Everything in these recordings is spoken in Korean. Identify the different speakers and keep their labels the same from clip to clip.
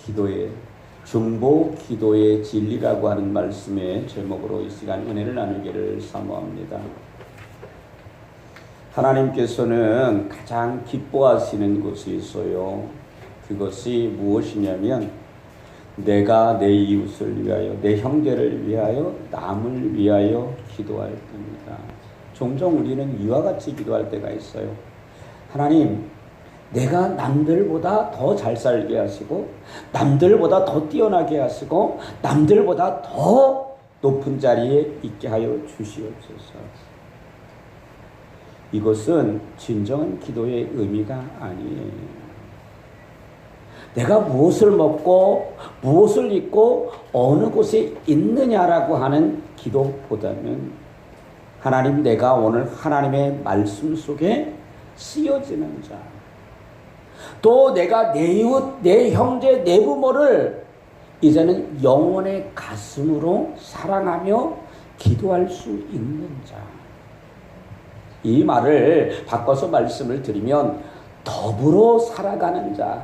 Speaker 1: 기도의 중보 기도의 진리라고 하는 말씀의 제목으로 이 시간 은혜를 나누기를 사모합니다. 하나님께서는 가장 기뻐하시는 것이 있어요. 그것이 무엇이냐면 내가 내 이웃을 위하여, 내 형제를 위하여, 남을 위하여 기도할 때입니다. 종종 우리는 이와 같이 기도할 때가 있어요. 하나님, 내가 남들보다 더 잘 살게 하시고, 남들보다 더 뛰어나게 하시고, 남들보다 더 높은 자리에 있게 하여 주시옵소서. 이것은 진정한 기도의 의미가 아니에요. 내가 무엇을 먹고 무엇을 입고 어느 곳에 있느냐라고 하는 기도보다는 하나님, 내가 오늘 하나님의 말씀 속에 쓰여지는 자, 또 내가 내 이웃, 내 형제, 내 부모를 이제는 영혼의 가슴으로 사랑하며 기도할 수 있는 자. 이 말을 바꿔서 말씀을 드리면 더불어 살아가는 자,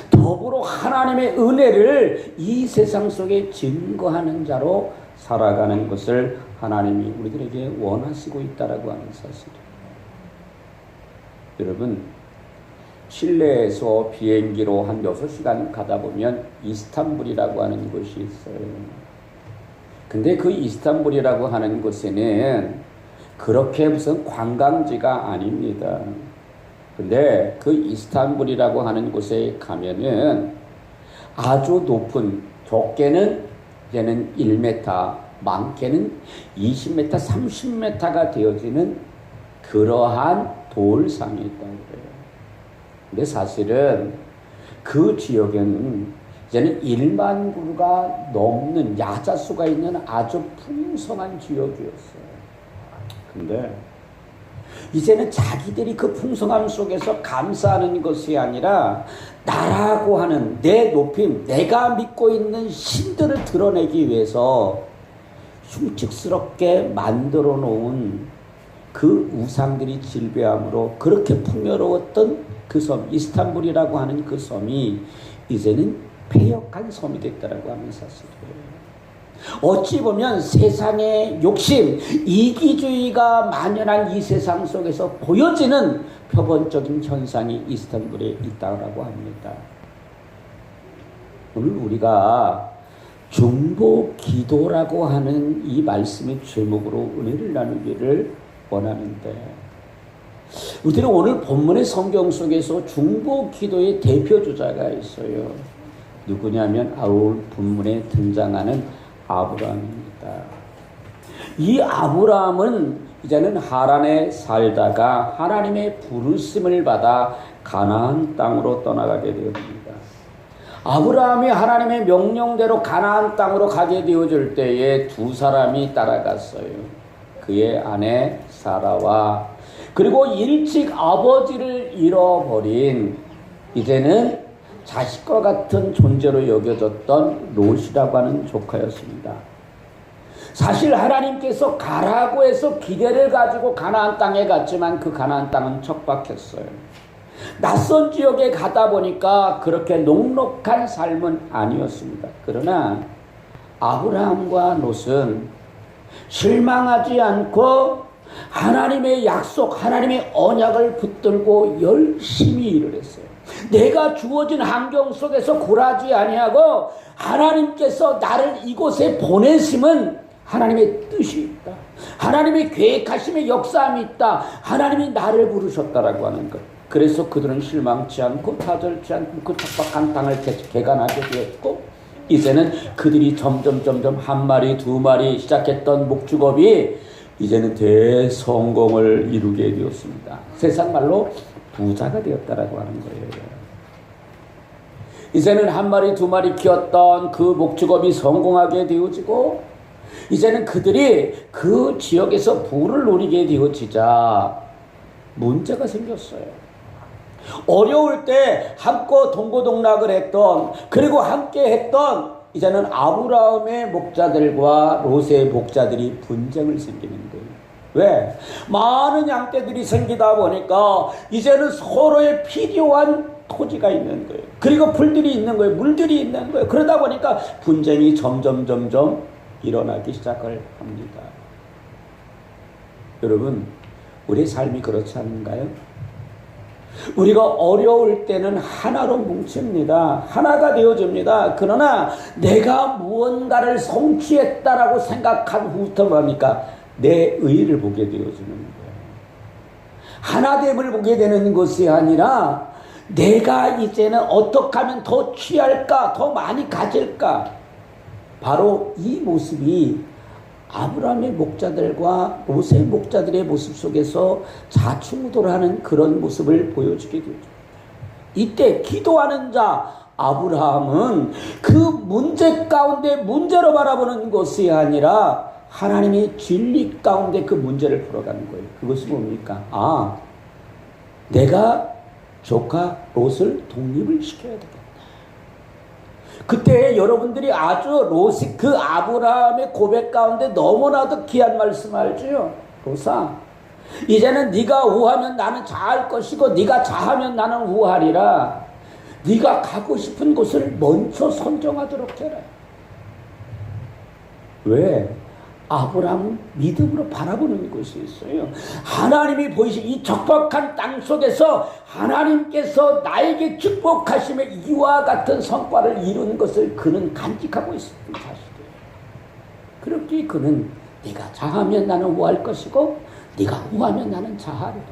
Speaker 1: 더불어 하나님의 은혜를 이 세상 속에 증거하는 자로 살아가는 것을 하나님이 우리들에게 원하시고 있다라고 하는 사실입니다. 여러분, 칠레에서 비행기로 한 6시간 가다 보면 이스탄불이라고 하는 곳이 있어요. 근데 그 이스탄불이라고 하는 곳에는 그렇게 무슨 관광지가 아닙니다. 근데 그 이스탄불이라고 하는 곳에 가면은 아주 높은, 적게는 이제는 1m, 많게는 20m, 30m가 되어지는 그러한 돌산이 있다고 그래요. 근데 사실은 그 지역에는 이제는 1만 그루가 넘는 야자수가 있는 아주 풍성한 지역이었어요. 근데 이제는 자기들이 그 풍성함 속에서 감사하는 것이 아니라 나라고 하는 내 높임, 내가 믿고 있는 신들을 드러내기 위해서 흉측스럽게 만들어 놓은 그 우상들이 질배함으로 그렇게 풍요로웠던 그 섬, 이스탄불이라고 하는 그 섬이 이제는 폐역한 섬이 됐다라고 하는 사실이에요. 어찌 보면 세상의 욕심, 이기주의가 만연한 이 세상 속에서 보여지는 표본적인 현상이 이스탄불에 있다고 합니다. 오늘 우리가 중보 기도라고 하는 이 말씀의 제목으로 은혜를 나누기를 원하는데, 우리는 오늘 본문의 성경 속에서 중보 기도의 대표 주자가 있어요. 누구냐면 오늘 본문에 등장하는 아브라함입니다. 이 아브라함은 이제는 하란에 살다가 하나님의 부르심을 받아 가나안 땅으로 떠나가게 되었습니다. 아브라함이 하나님의 명령대로 가나안 땅으로 가게 되어질 때에 두 사람이 따라갔어요. 그의 아내 사라와 그리고 일찍 아버지를 잃어버린 이제는 자식과 같은 존재로 여겨졌던 롯이라고 하는 조카였습니다. 사실 하나님께서 가라고 해서 기대를 가지고 가나안 땅에 갔지만 그 가나안 땅은 척박했어요. 낯선 지역에 가다 보니까 그렇게 녹록한 삶은 아니었습니다. 그러나 아브라함과 롯은 실망하지 않고 하나님의 약속, 하나님의 언약을 붙들고 열심히 일을 했어요. 내가 주어진 환경 속에서 굴하지 아니하고 하나님께서 나를 이곳에 보내심은 하나님의 뜻이 있다. 하나님의 계획하심의 역사함이 있다. 하나님이 나를 부르셨다라고 하는 것. 그래서 그들은 실망치 않고 타들지 않고 그 척박한 땅을 개간하게 되었고, 이제는 그들이 점점 한 마리 두 마리 시작했던 목축업이 이제는 대성공을 이루게 되었습니다. 세상 말로 부자가 되었다라고 하는 거예요. 이제는 한 마리 두 마리 키웠던 그 목축업이 성공하게 되어지고, 이제는 그들이 그 지역에서 부를 누리게 되어지자 문제가 생겼어요. 어려울 때 함께 동고동락을 했던, 그리고 함께 했던 이제는 아브라함의 목자들과 롯의 목자들이 분쟁을 생기는 거예요. 왜? 많은 양떼들이 생기다 보니까 이제는 서로의 필요한 토지가 있는 거예요. 그리고 풀들이 있는 거예요. 물들이 있는 거예요. 그러다 보니까 분쟁이 점점 일어나기 시작을 합니다. 여러분, 우리 삶이 그렇지 않은가요? 우리가 어려울 때는 하나로 뭉칩니다. 하나가 되어집니다. 그러나 내가 무언가를 성취했다라고 생각한 후부터 뭡니까? 내 의의를 보게 되어지는 거예요. 하나됨을 보게 되는 것이 아니라 내가 이제는 어떻게 하면 더 취할까? 더 많이 가질까? 바로 이 모습이 아브라함의 목자들과 롯의 목자들의 모습 속에서 자충우돌하는 그런 모습을 보여주게 되죠. 이때 기도하는 자 아브라함은 그 문제 가운데 문제로 바라보는 것이 아니라 하나님의 진리 가운데 그 문제를 풀어가는 거예요. 그것이 뭡니까? 내가 조카 롯을 독립을 시켜야 되겠다. 그때 여러분들이 아주 롯이 그 아브라함의 고백 가운데 너무나도 귀한 말씀 알죠? 롯아, 이제는 네가 우하면 나는 자할 것이고 네가 자하면 나는 우하리라. 네가 가고 싶은 곳을 먼저 선정하도록 해라. 왜? 아브라함은 믿음으로 바라보는 것이 있어요. 하나님이 보이신 이 적박한 땅 속에서 하나님께서 나에게 축복하심의 이와 같은 성과를 이룬 것을 그는 간직하고 있었던 사실이에요. 그렇게 그는 네가 자하면 나는 우할 것이고 네가 우하면 나는 자하리라.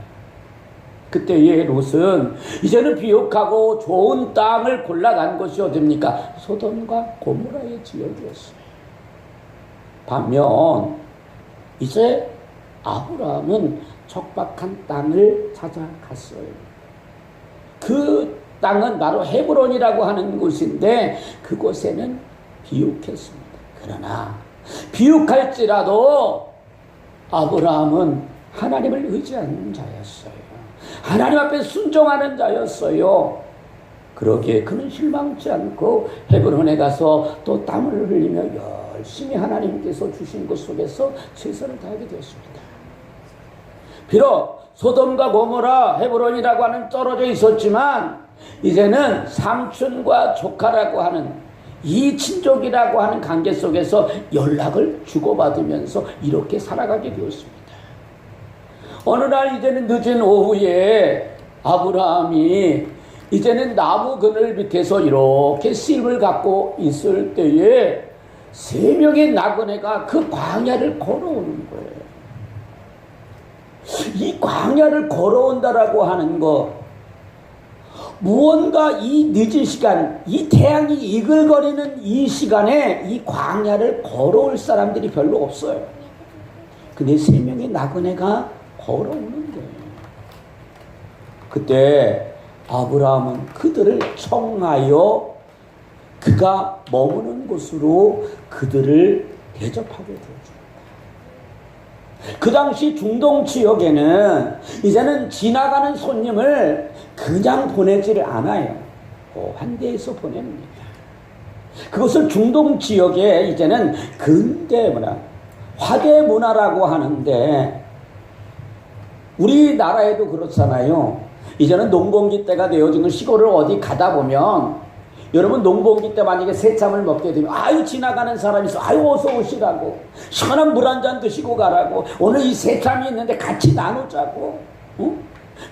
Speaker 1: 그때의 롯은 이제는 비옥하고 좋은 땅을 골라간 것이 어딥니까? 소돔과 고모라의 지역이었어요. 반면 이제 아브라함은 척박한 땅을 찾아갔어요. 그 땅은 바로 헤브론이라고 하는 곳인데 그곳에는 비옥했습니다. 그러나 비옥할지라도 아브라함은 하나님을 의지하는 자였어요. 하나님 앞에 순종하는 자였어요. 그러기에 그는 실망치 않고 헤브론에 가서 또 땀을 흘리며 열심히 하나님께서 주신 것 속에서 최선을 다하게 되었습니다. 비록 소돔과 고모라, 헤브론이라고 하는 떨어져 있었지만 이제는 삼촌과 조카라고 하는 이 친족이라고 하는 관계 속에서 연락을 주고받으면서 이렇게 살아가게 되었습니다. 어느 날 이제는 늦은 오후에 아브라함이 이제는 나무 그늘 밑에서 이렇게 씹을 갖고 있을 때에 3명의 나그네가 그 광야를 걸어오는 거예요. 이 광야를 걸어온다라고 하는 거, 무언가 이 늦은 시간, 이 태양이 이글거리는 이 시간에 이 광야를 걸어올 사람들이 별로 없어요. 근데 3명의 나그네가 걸어오는 거예요. 그때 아브라함은 그들을 청하여 그가 머무는 곳으로 그들을 대접하게 되었습니다. 그 당시 중동 지역에는 이제는 지나가는 손님을 그냥 보내지를 않아요. 환대해서 보냅니다. 그것을 중동 지역에 이제는 근대 문화, 화대 문화라고 하는데 우리나라에도 그렇잖아요. 이제는 농번기 때가 되어지는 시골을 어디 가다 보면 여러분 농번기 때 만약에 새참을 먹게 되면 아유 지나가는 사람이 있어 아유 어서 오시라고 시원한 물 한 잔 드시고 가라고 오늘 이 새참이 있는데 같이 나누자고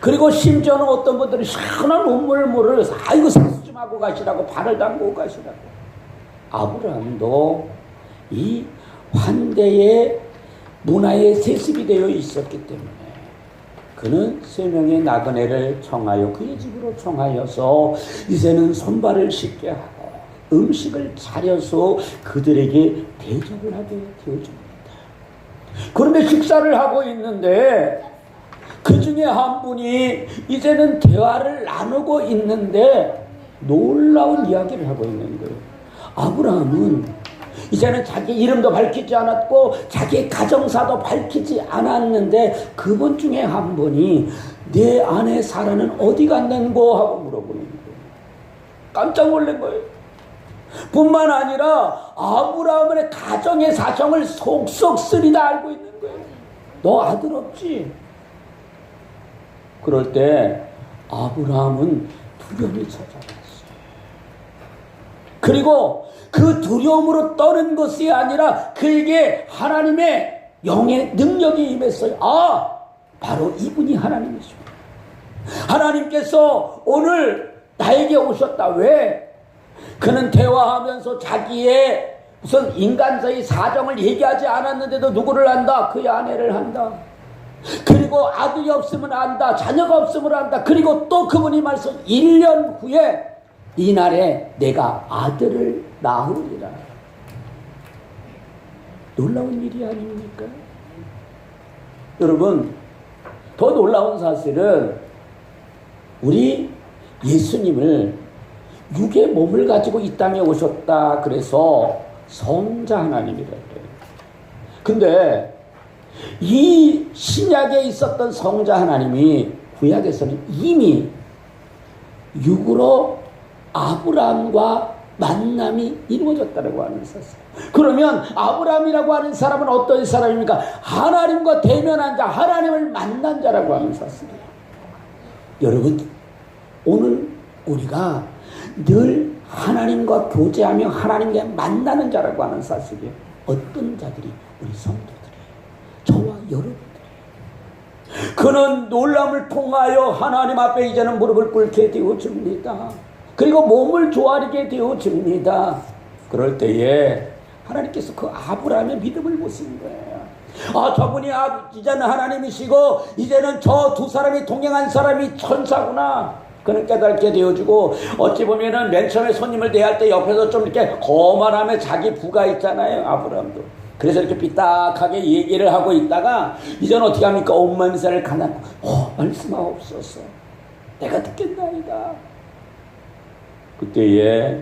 Speaker 1: 그리고 심지어는 어떤 분들은 시원한 우물물을 아이고 세수 좀 하고 가시라고 발을 담그고 가시라고. 아브라함도 이 환대의 문화에 세습이 되어 있었기 때문에 그는 3명의 나그네를 청하여 그의 집으로 청하여서 이제는 손발을 씻게 하고 음식을 차려서 그들에게 대접을 하게 되어줍니다. 그런데 식사를 하고 있는데 그 중에 한 분이 이제는 대화를 나누고 있는데 놀라운 이야기를 하고 있는 거예요. 아브라함은 이제는 자기 이름도 밝히지 않았고 자기 가정사도 밝히지 않았는데 그분 중에 한 분이 내 아내 사라는 어디 갔는고 하고 물어보는 거예요. 깜짝 놀란 거예요. 뿐만 아니라 아브라함의 가정의 사정을 속속 쓰리다 알고 있는 거예요. 너 아들 없지? 그럴 때 아브라함은 두려움이 찾아왔어요. 그리고 그 두려움으로 떠는 것이 아니라 그에게 하나님의 영의 능력이 임했어요. 바로 이분이 하나님이죠. 하나님께서 오늘 나에게 오셨다. 왜? 그는 대화하면서 자기의 무슨 인간사의 사정을 얘기하지 않았는데도 누구를 안다? 그의 아내를 안다. 그리고 아들이 없으면 안다. 자녀가 없으면 안다. 그리고 또 그분이 말씀 1년 후에 이날에 내가 아들을 낳으리라. 놀라운 일이 아닙니까? 여러분, 더 놀라운 사실은 우리 예수님을 육의 몸을 가지고 이 땅에 오셨다. 그래서 성자 하나님이라 그래요. 근데 이 신약에 있었던 성자 하나님이 구약에서는 이미 육으로 아브라함과 만남이 이루어졌다고 하는 사실. 그러면 아브라함이라고 하는 사람은 어떤 사람입니까? 하나님과 대면한 자, 하나님을 만난 자라고 하는 사실이에요. 여러분, 오늘 우리가 늘 하나님과 교제하며 하나님과 만나는 자라고 하는 사실이에요. 어떤 자들이? 우리 성도들이에요. 저와 여러분들이에요. 그는 놀람을 통하여 하나님 앞에 이제는 무릎을 꿇게 되어집니다. 그리고 몸을 조아리게 되어집니다. 그럴 때에 하나님께서 그 아브라함의 믿음을 보신 거예요. 저분이 이제는 하나님이시고 이제는 저 두 사람이 동행한 사람이 천사구나. 그는 깨닫게 되어주고, 어찌 보면은 맨 처음에 손님을 대할 때 옆에서 좀 이렇게 거만하면 자기 부가 있잖아요. 아브라함도. 그래서 이렇게 삐딱하게 얘기를 하고 있다가 이제는 어떻게 합니까? 온 만사를 가난 말씀하옵소서. 내가 듣겠나이다. 그때에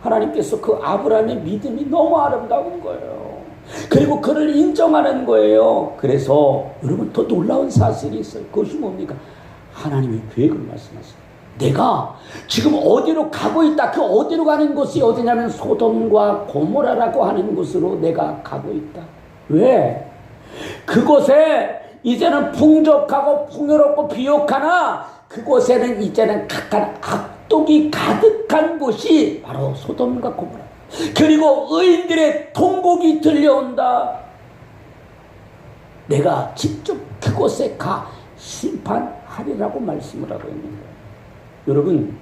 Speaker 1: 하나님께서 그 아브라함의 믿음이 너무 아름다운 거예요. 그리고 그를 인정하는 거예요. 그래서 여러분, 더 놀라운 사실이 있어요. 그것이 뭡니까? 하나님의 계획을 말씀하세요. 내가 지금 어디로 가고 있다. 그 어디로 가는 곳이 어디냐면 소돔과 고모라라고 하는 곳으로 내가 가고 있다. 왜? 그곳에 이제는 풍족하고 풍요롭고 비옥하나 그곳에는 이제는 각각 악독이 가득한 곳이 바로 소돔과 고모라. 그리고 의인들의 통곡이 들려온다. 내가 직접 그곳에 가 심판하리라고 말씀을 하고 있는 거예요. 여러분,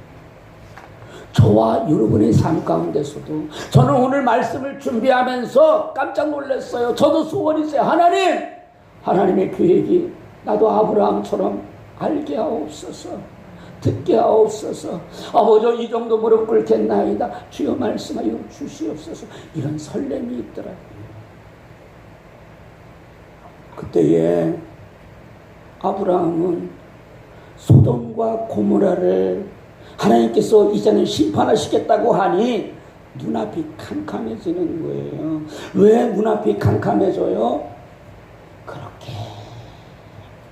Speaker 1: 저와 여러분의 삶 가운데서도 저는 오늘 말씀을 준비하면서 깜짝 놀랐어요. 저도 소원이 있어요. 하나님의 계획이 나도 아브라함처럼 알게 하옵소서, 듣게 하옵소서. 아버지, 이 정도 무릎 꿇겠나이다. 주여 말씀하여 주시옵소서. 이런 설렘이 있더라고요. 그때에 아브라함은 소돔과 고모라를 하나님께서 이제는 심판하시겠다고 하니 눈앞이 캄캄해지는 거예요. 왜 눈앞이 캄캄해져요? 그렇게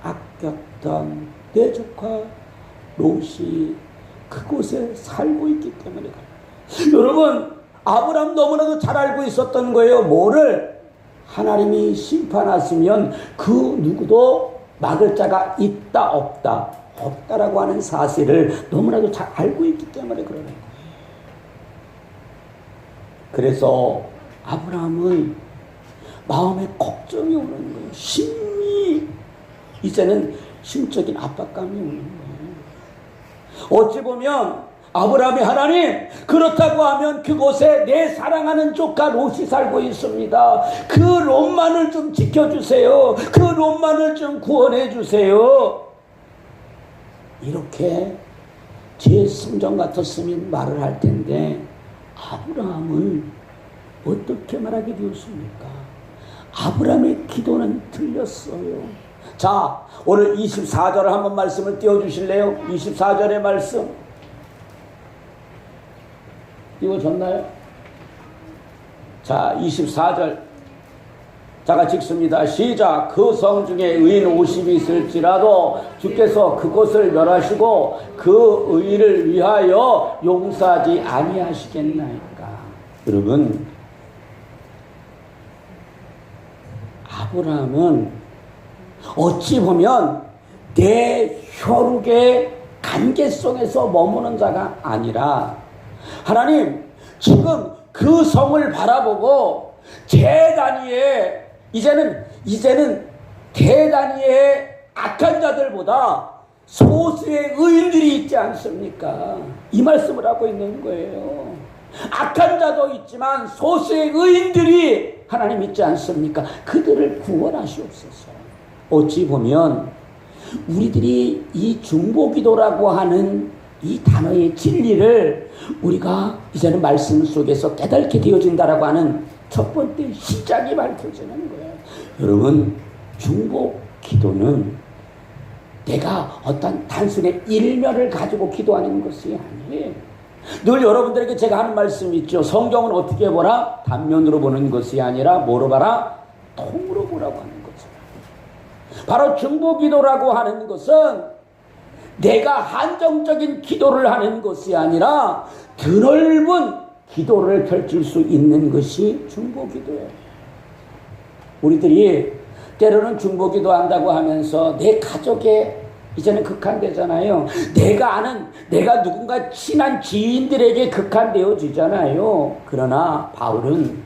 Speaker 1: 아꼈던 내 조카 롯이 그곳에 살고 있기 때문에 그래요. 여러분, 아브라함 너무나도 잘 알고 있었던 거예요. 뭐를? 하나님이 심판하시면 그 누구도 막을 자가 있다 없다, 없다라고 하는 사실을 너무나도 잘 알고 있기 때문에 그러는 거예요. 그래서 아브라함은 마음에 걱정이 오는 거예요. 심히 이제는 심적인 압박감이 오는 거예요. 어찌 보면 아브라함이 하나님, 그렇다고 하면 그곳에 내 사랑하는 조카 롯이 살고 있습니다. 그 롯만을 좀 지켜주세요. 그 롯만을 좀 구원해 주세요. 이렇게 제 심정 같았으면 말을 할 텐데 아브라함은 어떻게 말하게 되었습니까? 아브라함의 기도는 들렸어요. 자, 오늘 24절을 한번 말씀을 띄워주실래요? 24절의 말씀 띄워졌나요? 자, 24절 자가 읽습니다. 시작. 그 성 중에 의인 50이 있을지라도 주께서 그곳을 멸하시고 그 의를 위하여 용서하지 아니하시겠나이까. 여러분, 아브라함은 어찌 보면 내 혈육의 관계 속에서 머무는 자가 아니라 하나님 지금 그 성을 바라보고 대단위에 이제는 대단위의 악한 자들보다 소수의 의인들이 있지 않습니까? 이 말씀을 하고 있는 거예요. 악한 자도 있지만 소수의 의인들이 하나님 있지 않습니까? 그들을 구원하시옵소서. 어찌 보면 우리들이 이 중보기도라고 하는 이 단어의 진리를 우리가 이제는 말씀 속에서 깨닫게 되어진다라고 하는 첫 번째 시작이 밝혀지는 거예요. 여러분, 중보기도는 내가 어떤 단순히 일면을 가지고 기도하는 것이 아니에요. 늘 여러분들에게 제가 하는 말씀이 있죠. 성경은 어떻게 보라? 단면으로 보는 것이 아니라 뭐로 봐라? 통으로 보라고 하는 거죠. 바로 중보기도라고 하는 것은 내가 한정적인 기도를 하는 것이 아니라 드넓은 기도를 펼칠 수 있는 것이 중보기도예요. 우리들이 때로는 중보기도 한다고 하면서 내 가족에 이제는 극한되잖아요. 내가 누군가 친한 지인들에게 극한되어지잖아요. 그러나 바울은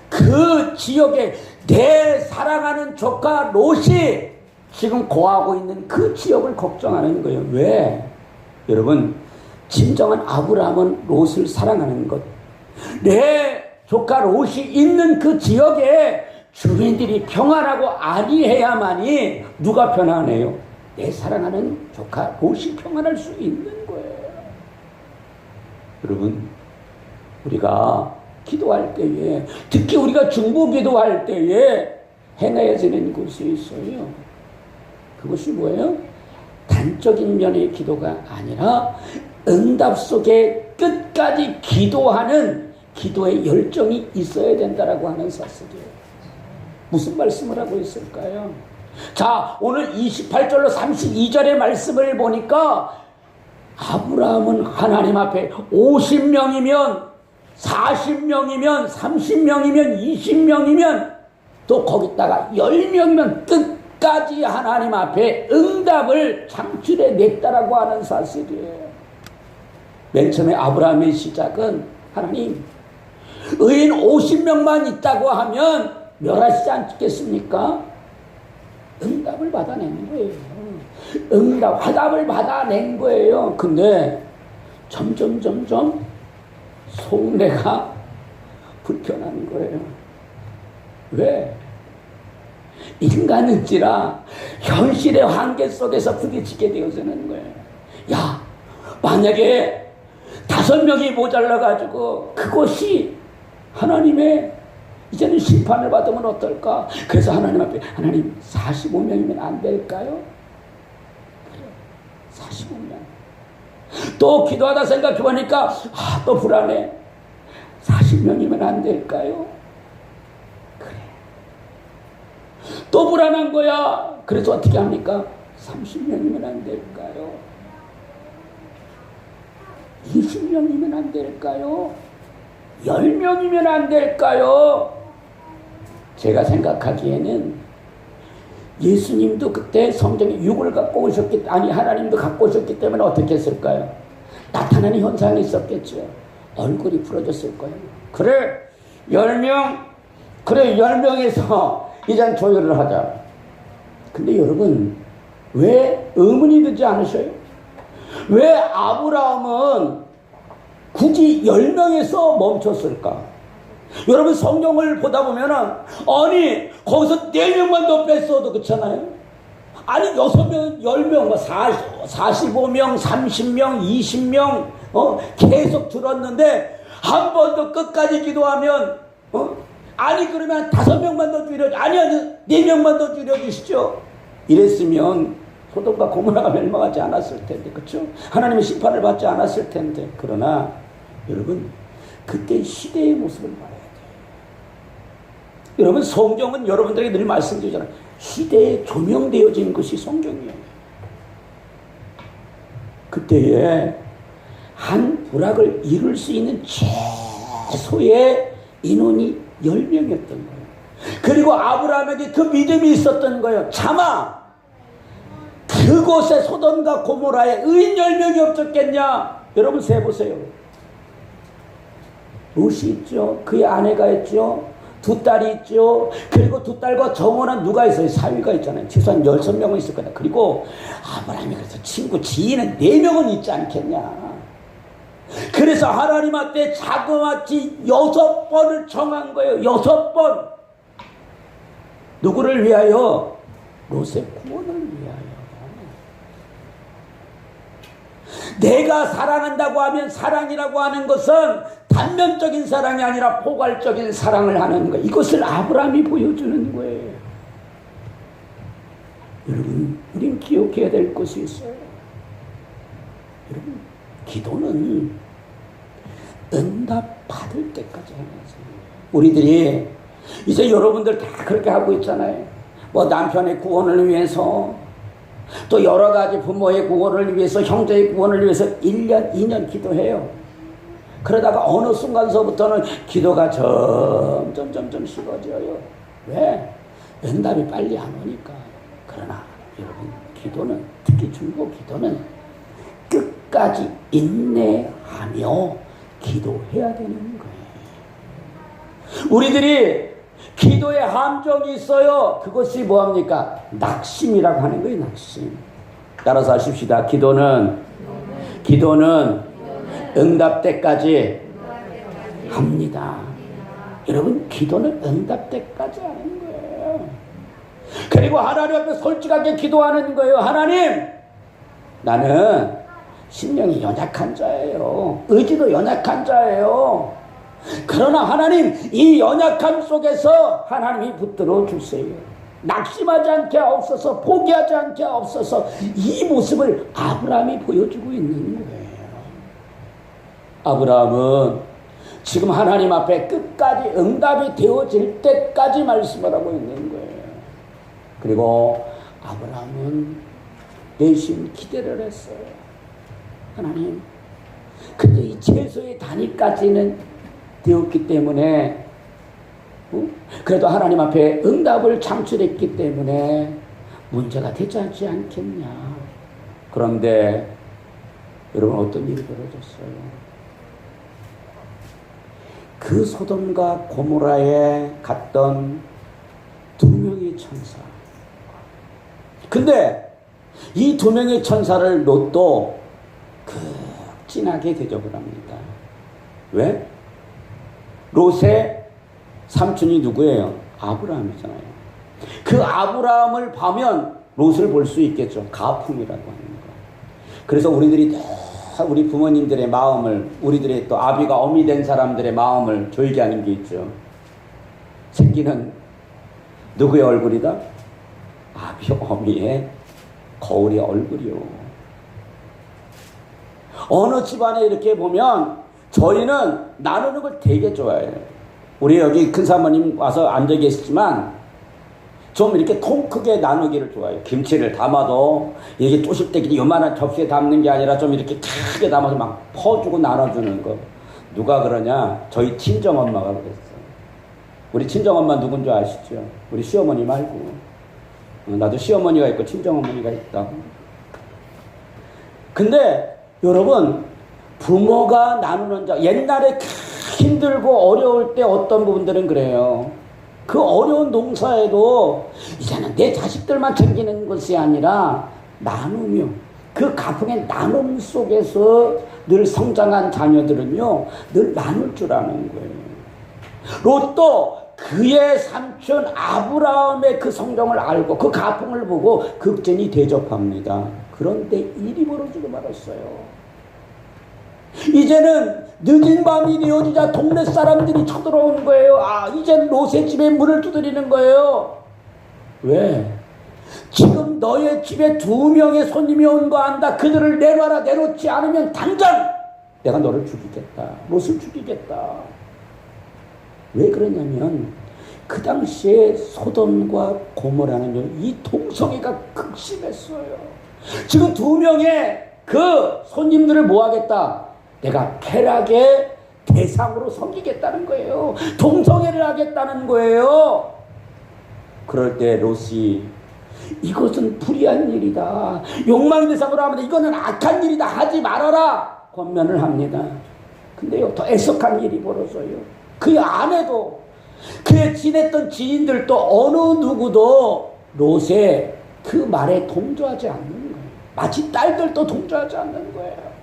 Speaker 1: 그 지역에 내 사랑하는 조카 롯이 지금 거하고 있는 그 지역을 걱정하는 거예요. 왜? 여러분, 진정한 아브라함은 롯을 사랑하는 것. 내 조카 롯이 있는 그 지역에 주민들이 평안하고 안위해야만이 누가 평안해요? 내 사랑하는 조카 롯이 평안할 수 있는 거예요. 여러분, 우리가 기도할 때에, 특히 우리가 중보기도할 때에 행해지는 것이 있어요. 그것이 뭐예요? 단적인 면의 기도가 아니라 응답 속에 끝까지 기도하는 기도의 열정이 있어야 된다라고 하는 사실이에요. 무슨 말씀을 하고 있을까요? 자, 오늘 28절로 32절의 말씀을 보니까 아브라함은 하나님 앞에 50명이면 40명이면 30명이면 20명이면 또 거기다가 10명이면 끝까지 하나님 앞에 응답을 창출해 냈다라고 하는 사실이에요. 맨 처음에 아브라함의 시작은 하나님, 의인 50명만 있다고 하면 멸하시지 않겠습니까? 응답을 받아낸 거예요. 화답을 받아낸 거예요. 근데 점점 속내가 불편한 거예요. 왜? 인간은지라 현실의 한계 속에서 부딪히게 되어지는 거예요. 야, 만약에 5명이 모자라가지고 그것이 하나님의 이제는 심판을 받으면 어떨까? 그래서 하나님 앞에, 하나님 45명이면 안 될까요? 그래, 45명. 또 기도하다 생각해보니까 또 불안해. 40명이면 안 될까요? 그래. 또 불안한 거야. 그래서 어떻게 합니까? 30명이면 안 될까요? 20명이면 안 될까요? 10명이면 안 될까요? 제가 생각하기에는 예수님도 그때 성경에 육을 갖고 하나님도 갖고 오셨기 때문에 어떻게 했을까요? 나타나는 현상이 있었겠죠. 얼굴이 부러졌을 거예요. 그래, 10명, 그래, 10명에서 이제 조율을 하자. 근데 여러분, 왜 의문이 들지 않으셔요? 왜 아브라함은 굳이 10명에서 멈췄을까? 여러분, 성경을 보다 보면은, 아니, 거기서 4명만 더 뺐어도 그렇잖아요? 아니, 6명, 10명, 45명, 30명, 20명, 계속 들었는데, 한 번 더 끝까지 기도하면, 아니, 그러면 5명만 더 줄여주시죠. 아니, 4명만 더 줄여주시죠. 이랬으면, 소돔과 고모라가 멸망하지 않았을 텐데, 그렇죠? 하나님의 심판을 받지 않았을 텐데. 그러나, 여러분, 그때 시대의 모습을 봐야 돼요. 여러분, 성경은 여러분들에게 늘 말씀드리잖아요. 시대에 조명되어진 것이 성경이에요. 그때에 한 부락을 이룰 수 있는 최소의 인원이 10명이었던 거예요. 그리고 아브라함에게 그 믿음이 있었던 거예요. 차마 그 그곳에 소돔과 고모라에 의인 10명이 없었겠냐? 여러분 세보세요. 롯이 있죠. 그의 아내가 있죠. 두 딸이 있죠. 그리고 두 딸과 정원한 누가 있어요? 사위가 있잖아요. 최소한 16명은 있을 거다. 그리고 아브라함이 그래서 친구 지인은 4명은 있지 않겠냐. 그래서 하나님 앞에 자그마치 6번을 청한 거예요. 6번. 누구를 위하여? 롯의 구원을 위하여. 내가 사랑한다고 하면 사랑이라고 하는 것은 단면적인 사랑이 아니라 포괄적인 사랑을 하는 거예요. 이것을 아브라함이 보여주는 거예요. 여러분, 우린 기억해야 될 것이 있어요. 여러분, 기도는 응답 받을 때까지 하는 거예요. 우리들이 이제 여러분들 다 그렇게 하고 있잖아요. 뭐 남편의 구원을 위해서, 또 여러 가지 부모의 구원을 위해서, 형제의 구원을 위해서 1년, 2년 기도해요. 그러다가 어느 순간서부터는 기도가 점점 식어져요. 왜? 응답이 빨리 안 오니까. 그러나 여러분, 기도는, 특히 중보 기도는 끝까지 인내하며 기도해야 되는 거예요. 우리들이 기도에 함정이 있어요. 그것이 뭐합니까? 낙심이라고 하는 거예요. 낙심. 따라서 하십시다. 기도는 응답 때까지 합니다. 여러분, 기도는 응답 때까지 하는 거예요. 그리고 하나님 앞에 솔직하게 기도하는 거예요. 하나님, 나는 심령이 연약한 자예요. 의지도 연약한 자예요. 그러나 하나님, 이 연약함 속에서 하나님이 붙들어 주세요. 낙심하지 않게 하옵소서, 포기하지 않게 하옵소서. 이 모습을 아브라함이 보여주고 있는 거예요. 아브라함은 지금 하나님 앞에 끝까지 응답이 되어질 때까지 말씀을 하고 있는 거예요. 그리고 아브라함은 내심 기대를 했어요. 하나님, 근데 이 채소의 단위까지는 되었기 때문에, 그래도 하나님 앞에 응답을 창출했기 때문에 문제가 되지 않겠냐. 그런데 여러분, 어떤 일이 벌어졌어요? 그 소돔과 고모라에 갔던 2명의 천사. 근데 이 2명의 천사를 롯도 극진하게 대접을 합니다. 왜? 롯의 삼촌이 누구예요? 아브라함이잖아요. 그 아브라함을 보면 롯을 볼 수 있겠죠. 가풍이라고 하는 거. 그래서 우리들이 우리 부모님들의 마음을, 우리들의 또 아비가 어미 된 사람들의 마음을 졸게 하는 게 있죠. 새끼는 누구의 얼굴이다? 아비 어미의 거울의 얼굴이요. 어느 집안에 이렇게 보면 저희는 나누는 걸 되게 좋아해요. 우리 여기 큰 사모님 와서 앉아 계시지만 좀 이렇게 통 크게 나누기를 좋아해요. 김치를 담아도 이게 쪼실때기 요만한 접시에 담는 게 아니라 좀 이렇게 크게 담아서 막 퍼주고 나눠주는 거. 누가 그러냐? 저희 친정엄마가 그랬어요. 우리 친정엄마 누군 줄 아시죠? 우리 시어머니 말고. 나도 시어머니가 있고 친정어머니가 있다. 근데 여러분, 부모가 나누는 자, 옛날에 힘들고 어려울 때 어떤 부분들은 그래요. 그 어려운 농사에도 이제는 내 자식들만 챙기는 것이 아니라 나누며, 그 가풍의 나눔 속에서 늘 성장한 자녀들은요, 늘 나눌 줄 아는 거예요. 롯도 그의 삼촌 아브라함의 그 성정을 알고 그 가풍을 보고 극진히 대접합니다. 그런데 일이 벌어지고 말았어요. 이제는 늦은 밤이 되어지자 동네 사람들이 쳐들어온 거예요. 이젠 롯의 집에 문을 두드리는 거예요. 왜? 지금 너의 집에 2명의 손님이 온 거 안다. 그들을 내놔라. 내놓지 않으면 당장 내가 너를 죽이겠다. 롯을 죽이겠다. 왜 그러냐면 그 당시에 소돔과 고모라는 이 동성애가 극심했어요. 지금 2명의 그 손님들을 뭐 하겠다? 내가 쾌락의 대상으로 섬기겠다는 거예요. 동성애를 하겠다는 거예요. 그럴 때 롯이 이것은 불의한 일이다. 욕망 대상으로 하면 이거는 악한 일이다. 하지 말아라. 권면을 합니다. 근데요, 더 애석한 일이 벌어져요. 그 안에도 그의 지냈던 지인들도 어느 누구도 롯의 그 말에 동조하지 않는 거예요. 마치 딸들도 동조하지 않는 거예요.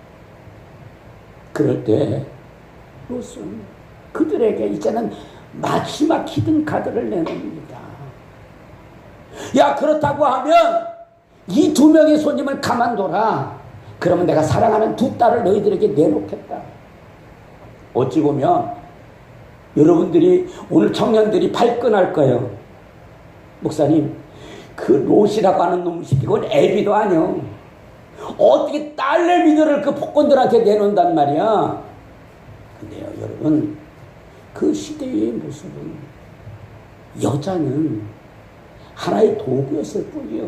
Speaker 1: 그럴 때 롯은 그들에게 이제는 마지막 히든 카드를 내놓습니다. 야, 그렇다고 하면 이 2명의 손님을 가만둬라. 그러면 내가 사랑하는 2 딸을 너희들에게 내놓겠다. 어찌 보면 여러분들이 오늘 청년들이 발끈할 거예요. 목사님, 그 롯이라고 하는 놈을 시키고 애비도 아니요. 어떻게 딸내미들을 그 복권들한테 내놓는단 말이야. 근데요, 여러분, 그 시대의 모습은 여자는 하나의 도구였을 뿐이에요.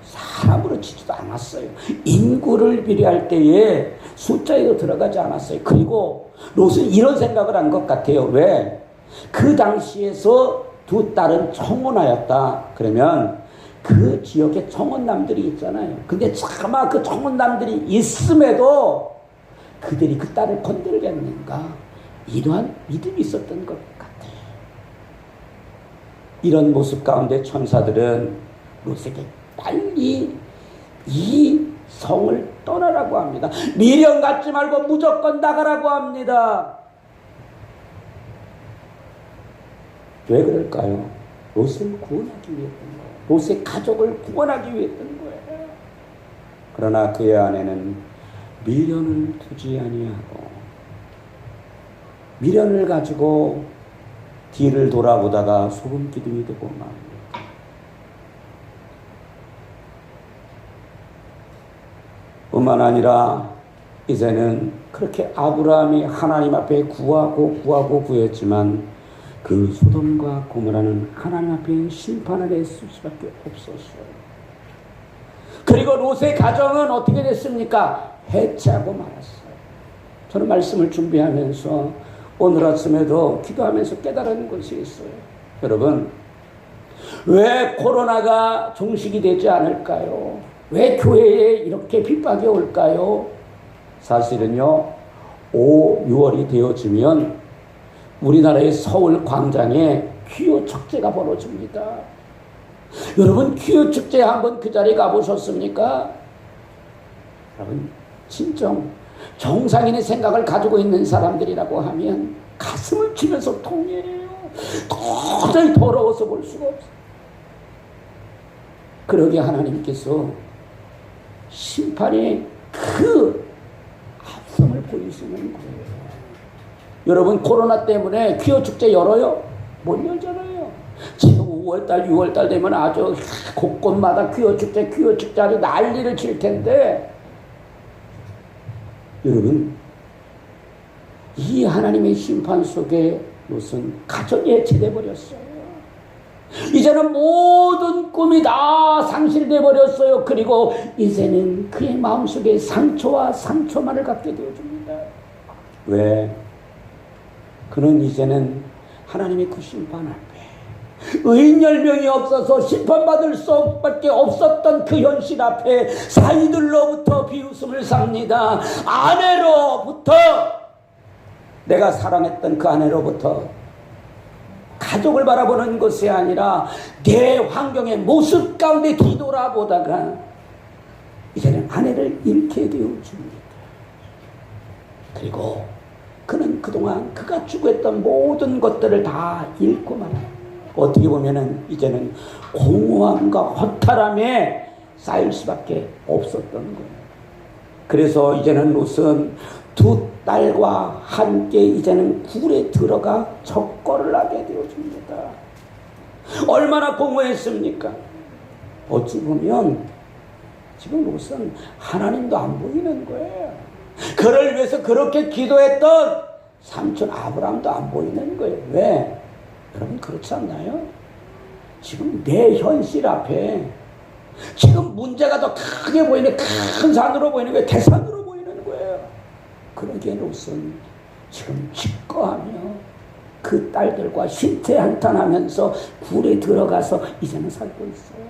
Speaker 1: 사람으로 치지도 않았어요. 인구를 비례할 때에 숫자에도 들어가지 않았어요. 그리고 롯은 이런 생각을 한 것 같아요. 왜? 그 당시에서 2 딸은 청혼하였다. 그러면 그 지역에 청혼남들이 있잖아요. 근데 차마 그 청혼남들이 있음에도 그들이 그 딸을 건들겠는가? 이러한 믿음이 있었던 것 같아요. 이런 모습 가운데 천사들은 롯에게 빨리 이 성을 떠나라고 합니다. 미련 갖지 말고 무조건 나가라고 합니다. 왜 그럴까요? 롯을 구원하기 위했던 거예요. 롯의 가족을 구원하기 위했던 거예요. 그러나 그의 아내는 미련을 두지 아니하고 미련을 가지고 뒤를 돌아보다가 소금 기둥이 되고 맙니다. 뿐만 아니라 이제는 그렇게 아브라함이 하나님 앞에 구했지만 그 소돔과 고모라는 하나님 앞에 심판을 했을 수밖에 없었어요. 그리고 롯의 가정은 어떻게 됐습니까? 해체하고 말았어요. 저는 말씀을 준비하면서 오늘 아침에도 기도하면서 깨달은 것이 있어요. 여러분, 왜 코로나가 종식이 되지 않을까요? 왜 교회에 이렇게 핍박이 올까요? 사실은요, 5, 6월이 되어지면 우리나라의 서울 광장에 퀴어 축제가 벌어집니다. 여러분, 퀴어 축제에 한번 그 자리에 가보셨습니까? 여러분, 진정 정상인의 생각을 가지고 있는 사람들이라고 하면 가슴을 치면서 통해요. 도저히 더러워서 볼 수가 없어요. 그러게 하나님께서 심판의 그 합성을 보이시는 거예요. 여러분, 코로나 때문에 퀴어 축제 열어요? 못 열잖아요. 지금 5월달, 6월달 되면 아주 곳곳마다 퀴어 축제 아주 난리를 칠 텐데, 여러분, 이 하나님의 심판 속에 무슨 가정이 해체돼 버렸어요. 이제는 모든 꿈이 다 상실돼 버렸어요. 그리고 이제는 그의 마음속에 상처와 상처만을 갖게 되어줍니다. 왜? 그는 이제는 하나님의 그 심판 앞에 의인 10명이 없어서 심판받을 수밖에 없었던 그 현실 앞에 사이들로부터 비웃음을 삽니다. 아내로부터, 내가 사랑했던 그 아내로부터 가족을 바라보는 것이 아니라 내 환경의 모습 가운데 뒤돌아보다가 이제는 아내를 잃게 되어줍니다. 그리고 그는 그동안 그가 추구했던 모든 것들을 다 잃고 말아요. 어떻게 보면은 이제는 공허함과 허탈함에 쌓일 수밖에 없었던 거예요. 그래서 이제는 롯은 2 딸과 함께 이제는 굴에 들어가 적거를 하게 되어줍니다. 얼마나 공허했습니까? 어찌 보면 지금 롯은 하나님도 안 보이는 거예요. 그를 위해서 그렇게 기도했던 삼촌 아브라함도 안 보이는 거예요. 왜? 여러분, 그렇지 않나요? 지금 내 현실 앞에 지금 문제가 더 크게 보이는, 큰 산으로 보이는 거예요. 대산으로 보이는 거예요. 그러기에 롯은 지금 기꺼하며 그 딸들과 신태한탄하면서 굴에 들어가서 이제는 살고 있어요.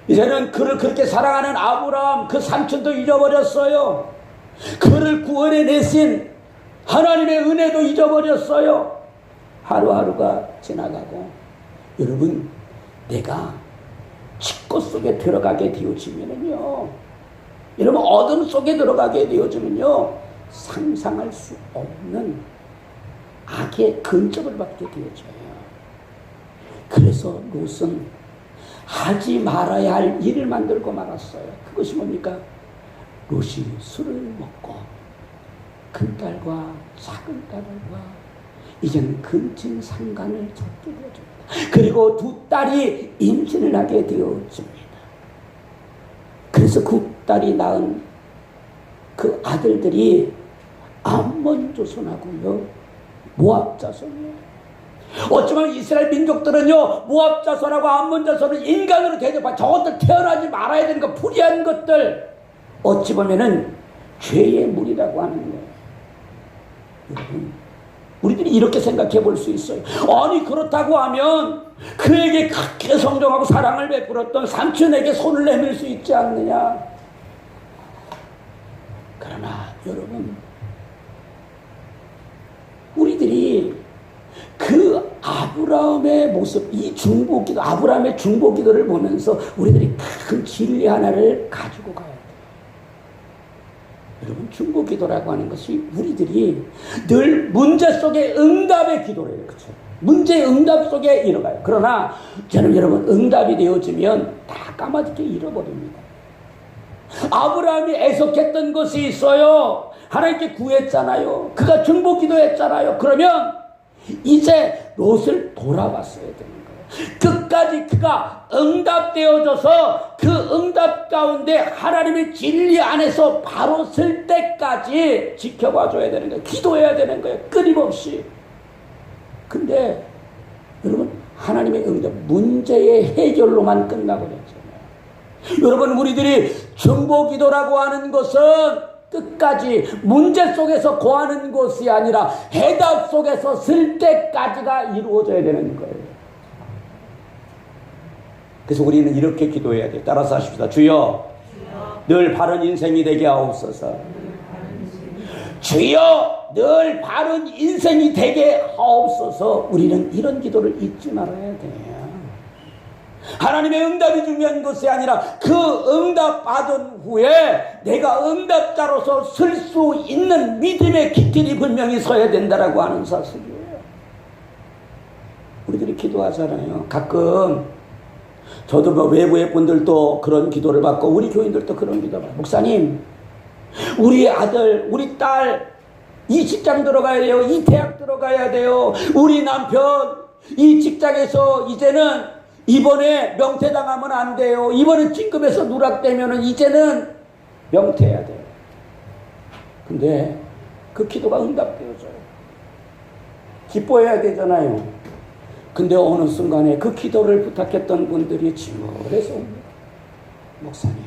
Speaker 1: 이제는 그를 그렇게 사랑하는 아브라함 그 삼촌도 잊어버렸어요. 그를 구원해내신 하나님의 은혜도 잊어버렸어요. 하루하루가 지나가고, 여러분, 내가 칙고 속에 들어가게 되어지면은요, 여러분, 어둠 속에 들어가게 되어지면요, 상상할 수 없는 악의 근접을 받게 되어져요. 그래서 롯은 하지 말아야 할 일을 만들고 말았어요. 그것이 뭡니까? 롯이 술을 먹고 큰 딸과 작은 딸과 이제는 근친 상간을 잡게 되어집니다. 그리고 두 딸이 임신을 하게 되어집니다. 그래서 그 딸이 낳은 그 아들들이 암몬 자손하고요, 모압 자손이에요. 어쩌면 이스라엘 민족들은요, 모압 자손하고 암몬 자손을 인간으로 대접하, 저것들 태어나지 말아야 되는 거, 불의한 것들, 어찌 보면은 죄의 물이라고 하는 거예요. 여러분, 우리들이 이렇게 생각해 볼 수 있어요. 아니, 그렇다고 하면 그에게 그렇게 성정하고 사랑을 베풀었던 삼촌에게 손을 내밀 수 있지 않느냐. 그러나 여러분, 우리들이 그 아브라함의 모습, 이 중보기도, 아브라함의 중보기도를 보면서 우리들이 큰 진리 하나를 가지고 가야 돼요. 여러분, 중보기도라고 하는 것이 우리들이 늘 문제 속에 응답의 기도를 해요. 그렇죠? 문제의 응답 속에 이뤄가요. 그러나 저는 여러분, 응답이 되어지면 다 까마득히 잃어버립니다. 아브라함이 애석했던 것이 있어요. 하나님께 구했잖아요. 그가 중보기도했잖아요. 그러면 이제 롯을 돌아봤어야 되는 거예요. 끝까지 그가 응답되어져서 그 응답 가운데 하나님의 진리 안에서 바로 설 때까지 지켜봐줘야 되는 거예요. 기도해야 되는 거예요. 끊임없이. 근데 여러분, 하나님의 응답, 문제의 해결로만 끝나버렸잖아요. 여러분, 우리들이 중보기도라고 하는 것은 끝까지 문제 속에서 고하는 것이 아니라 해답 속에서 쓸 때까지가 이루어져야 되는 거예요. 그래서 우리는 이렇게 기도해야 돼요. 따라서 하십시다. 주여, 늘 바른 인생이 되게 하옵소서. 주여, 늘 바른 인생이 되게 하옵소서. 우리는 이런 기도를 잊지 말아야 돼요. 하나님의 응답이 중요한 것이 아니라 그 응답 받은 후에 내가 응답자로서 쓸 수 있는 믿음의 기틀이 분명히 서야 된다라고 하는 사실이에요. 우리들이 기도하잖아요. 가끔 저도 뭐 외부의 분들도 그런 기도를 받고 우리 교인들도 그런 기도 받고, 목사님, 우리 아들, 우리 딸 이 직장 들어가야 돼요. 이 대학 들어가야 돼요. 우리 남편 이 직장에서 이제는 이번에 명퇴당하면 안 돼요. 이번에 진급에서 누락되면 이제는 명퇴해야 돼요. 근데 그 기도가 응답되어져요. 기뻐해야 되잖아요. 근데 어느 순간에 그 기도를 부탁했던 분들이 침울해서 옵니다. 목사님,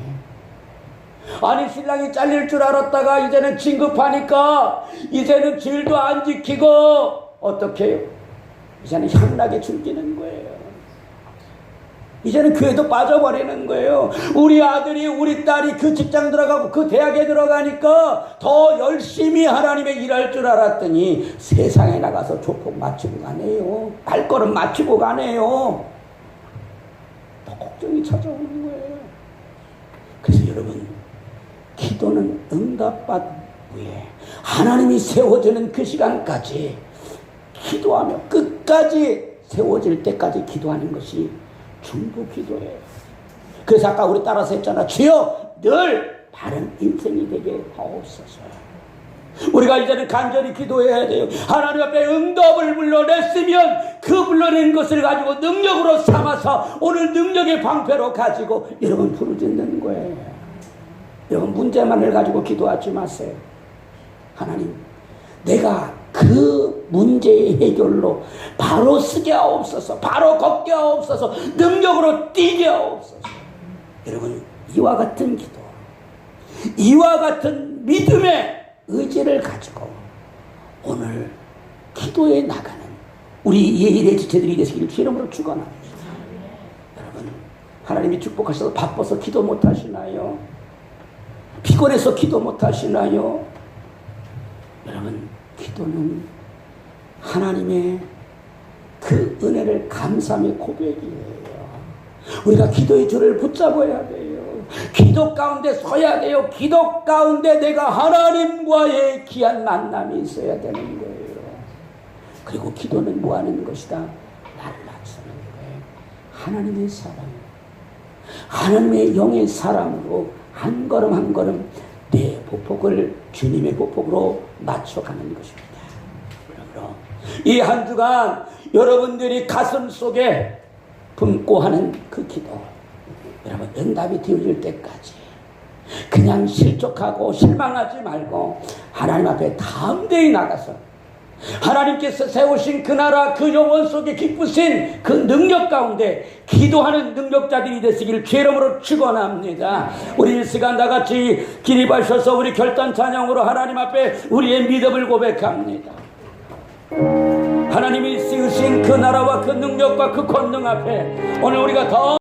Speaker 1: 아니 신랑이 잘릴 줄 알았다가 이제는 진급하니까 이제는 질도 안 지키고 어떻게 해요? 이제는 향락에 즐기는 거예요. 이제는 교회도 빠져버리는 거예요. 우리 아들이, 우리 딸이 그 직장 들어가고 그 대학에 들어가니까 더 열심히 하나님의 일할 줄 알았더니 세상에 나가서 조폭 맞추고 가네요. 발걸음 맞추고 가네요. 더 걱정이 찾아오는 거예요. 그래서 여러분, 기도는 응답받은 후에 하나님이 세워지는 그 시간까지 기도하며 끝까지 세워질 때까지 기도하는 것이 중보기도예요. 그래서 아까 우리 따라서 했잖아. 주여, 늘 바른 인생이 되게 하옵소서. 우리가 이제는 간절히 기도해야 돼요. 하나님 앞에 응답을 불러냈으면 그 불러낸 것을 가지고 능력으로 삼아서 오늘 능력의 방패로 가지고 여러분 부르짖는 거예요. 여러분, 문제만을 가지고 기도하지 마세요. 하나님, 내가 그 문제의 해결로 바로 쓰게 하옵소서, 바로 걷게 하옵소서, 능력으로 뛰게 하옵소서. 여러분, 이와 같은 기도, 이와 같은 믿음의 의지를 가지고 오늘 기도에 나가는 우리 예일의 지체들이 되시기를 주의 이름으로 축원합니다. 여러분, 하나님이 축복하셔서 바빠서 기도 못하시나요? 피곤해서 기도 못하시나요? 여러분, 기도는 하나님의 그 은혜를 감사함의 고백이에요. 우리가 기도의 줄을 붙잡아야 돼요. 기도 가운데 서야 돼요. 기도 가운데 내가 하나님과의 귀한 만남이 있어야 되는 거예요. 그리고 기도는 뭐 하는 것이다? 나를 낮추는 거예요. 하나님의 사랑, 하나님의 영의 사랑으로 한 걸음 한 걸음 내 보폭을 주님의 보폭으로 맞춰가는 것입니다. 그러므로 이 한 주간 여러분들이 가슴 속에 품고 하는 그 기도, 여러분 응답이 되어질 때까지 그냥 실족하고 실망하지 말고 하나님 앞에 담대히 나가서 하나님께서 세우신 그 나라, 그 영원 속에 기쁘신 그 능력 가운데 기도하는 능력자들이 되시기를 주의 이름으로 축원합니다. 우리 이 시간 다같이 기립하셔서 우리 결단 찬양으로 하나님 앞에 우리의 믿음을 고백합니다. 하나님이 세우신 그 나라와 그 능력과 그 권능 앞에 오늘 우리가 더